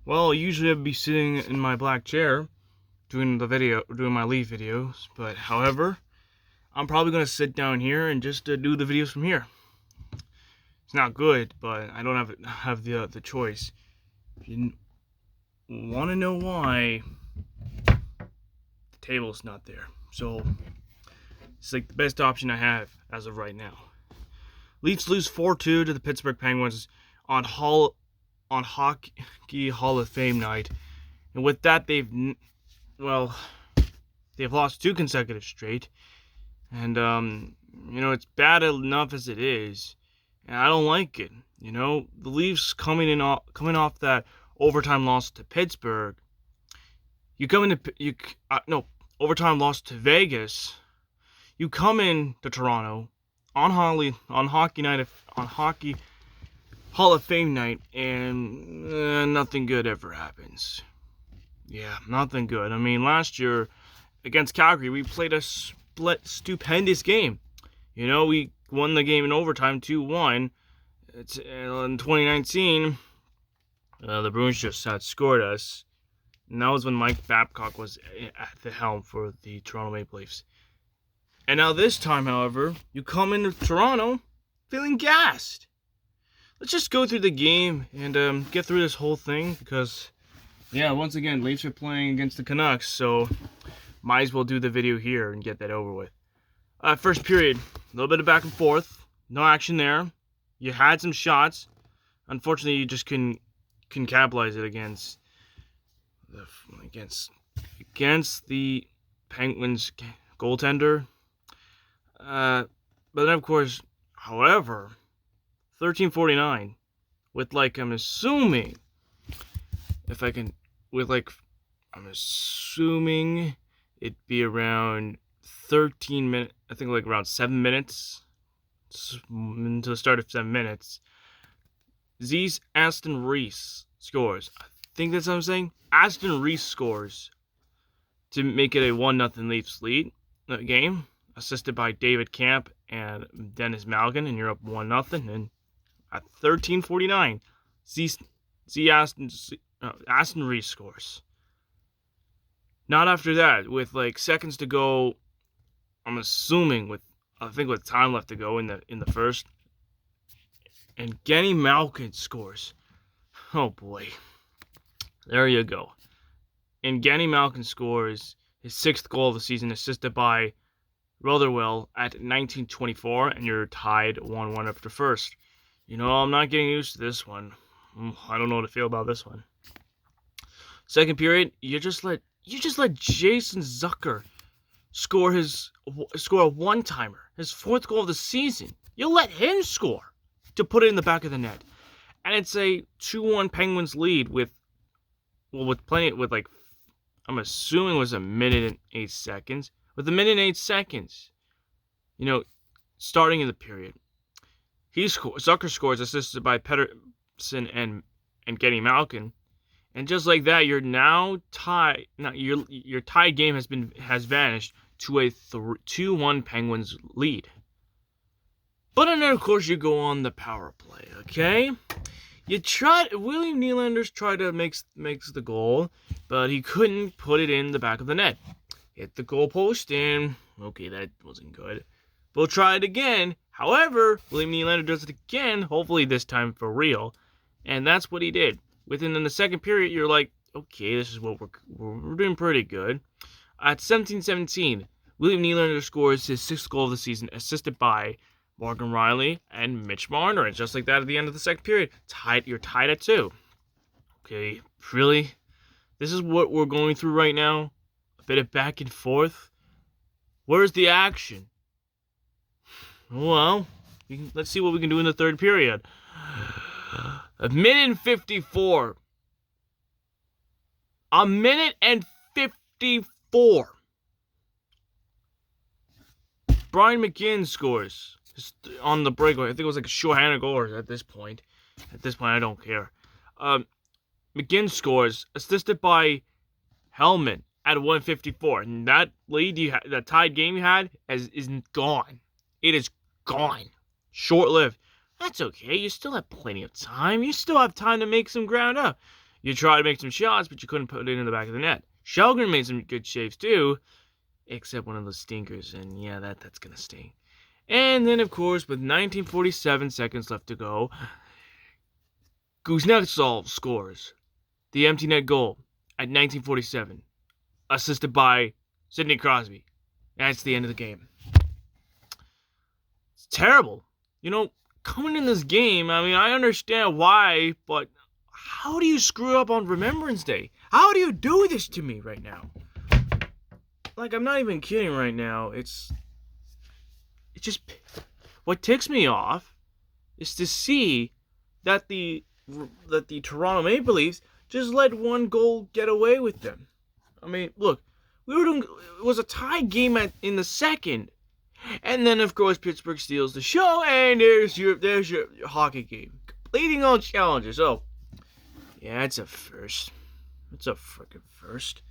Well, usually I'd be sitting in my black chair doing my Leaf videos, but however, I'm probably gonna sit down here and just do the videos from here. It's not good, but I don't have the choice. If you want to know why, the table's not there, so it's like the best option I have as of right now. Leafs lose 4-2 to the Pittsburgh Penguins on Hockey Hall of Fame night, and with that they've lost 2 consecutive straight, and it's bad enough as it is, and I don't like it. The Leafs coming off that overtime loss to Pittsburgh. Overtime loss to Vegas. You come in to Toronto on Hockey Hall of Fame night, and nothing good ever happens. Yeah, nothing good. I mean, last year against Calgary, we played a stupendous game. We won the game in overtime 2-1. In 2019, the Bruins just outscored us. And that was when Mike Babcock was at the helm for the Toronto Maple Leafs. And now this time, however, you come into Toronto feeling gassed. Let's just go through the game and get through this whole thing because, once again, Leafs are playing against the Canucks, so might as well do the video here and get that over with. First period, a little bit of back and forth, no action there. You had some shots. Unfortunately, you just couldn't capitalize it against the Penguins goaltender. But then, of course, however, 13:49 with I'm assuming it'd be around 13 minutes. I think around 7 minutes into the start of 7 minutes. Aston Reese scores. I think that's what I'm saying. Aston Reese scores to make it a 1-0 Leafs lead game, assisted by David Camp and Dennis Malgin, and you're up 1-0. And at 13:49, Aston Reese scores. Not after that, with seconds to go. I'm assuming with time left to go in the first, and Genny Malkin scores. Oh boy, there you go. And Genny Malkin scores his 6th goal of the season, assisted by Rotherwell at 19:24, and you're tied 1-1 after first. I'm not getting used to this one. I don't know what to feel about this one. Second period, you just let Jason Zucker score a one-timer, his 4th goal of the season. You let him score to put it in the back of the net, and it's a 2-1 Penguins lead I'm assuming it was a minute and 8 seconds. With a minute and 8 seconds, starting in the period, Zucker scores, assisted by Pettersson and Genny Malkin, and just like that, you're now tied. Now your tied game has vanished to a 2-1 Penguins lead. But then, of course, you go on the power play. Okay, William Nylander's tried to makes the goal, but he couldn't put it in the back of the net. Hit the goalpost, and okay, that wasn't good. We'll try it again. However, William Nylander does it again, hopefully this time for real, and that's what he did. Within the second period, you're like, okay, this is what we're doing pretty good. At 17:17, William Nylander scores his 6th goal of the season, assisted by Morgan Rielly and Mitch Marner, and just like that, at the end of the second period, you're tied at 2. Okay, really? This is what we're going through right now? A bit of back and forth? Where's the action? Well, let's see what we can do in the third period. A minute and 54. A minute and 54. Brian McGinn scores on the breakaway. I think it was a shorthanded goal at this point. At this point, I don't care. McGinn scores, assisted by Hellman at 1:54. And that lead that tied game you had is gone. It is gone. Short-lived. That's okay. You still have plenty of time. You still have time to make some ground up. You tried to make some shots, but you couldn't put it in the back of the net. Shelgren made some good saves too, except one of those stinkers, and yeah, that's gonna sting. And then, of course, with 1947 seconds left to go, Kuznetsov scores the empty net goal at 1947, assisted by Sidney Crosby. That's the end of the game. It's terrible. Coming in this game, I mean, I understand why, but how do you screw up on Remembrance Day? How do you do this to me right now? Like, I'm not even kidding right now. It's just, what ticks me off is to see that the Toronto Maple Leafs just let one goal get away with them. I mean, look, it was a tie game in the second. And then, of course, Pittsburgh steals the show, and there's your hockey game. Completing all challenges. Oh, yeah, it's a first. It's a freaking first.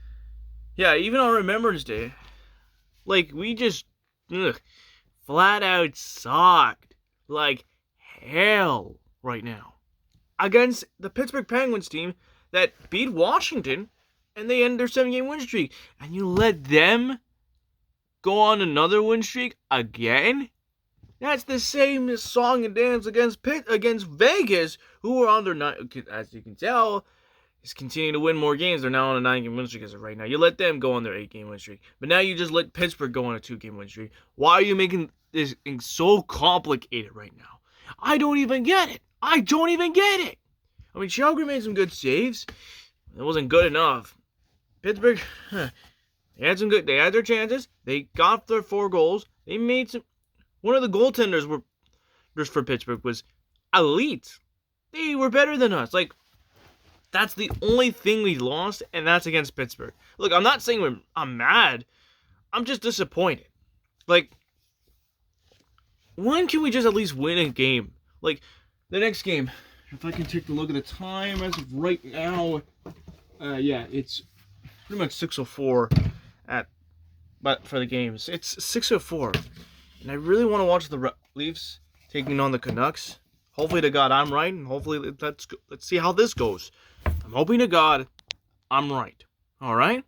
Yeah, even on Remembrance Day, like, we just flat out sucked like hell right now against the Pittsburgh Penguins team that beat Washington, and they end their 7-game win streak. And you let them go on another win streak again? That's the same song and dance against Vegas, who are on their 9, as you can tell, is continuing to win more games. They're now on a 9-game win streak as of right now. You let them go on their 8-game win streak, but now you just let Pittsburgh go on a 2-game win streak. Why are you making this thing so complicated right now? I don't even get it. I mean, Shelgren made some good saves. It wasn't good enough. Pittsburgh, they had their chances. They got their 4 goals. They made some. One of the goaltenders for Pittsburgh was elite. They were better than us. Like, that's the only thing we lost, and that's against Pittsburgh. Look, I'm not saying I'm mad. I'm just disappointed. Like, when can we just at least win a game? Like, the next game, if I can take a look at the time as of right now, yeah, it's pretty much 6:04 but for the games. It's 6:04, and I really want to watch the Leafs taking on the Canucks. Hopefully to God I'm right, and hopefully let's see how this goes. I'm hoping to God I'm right. All right?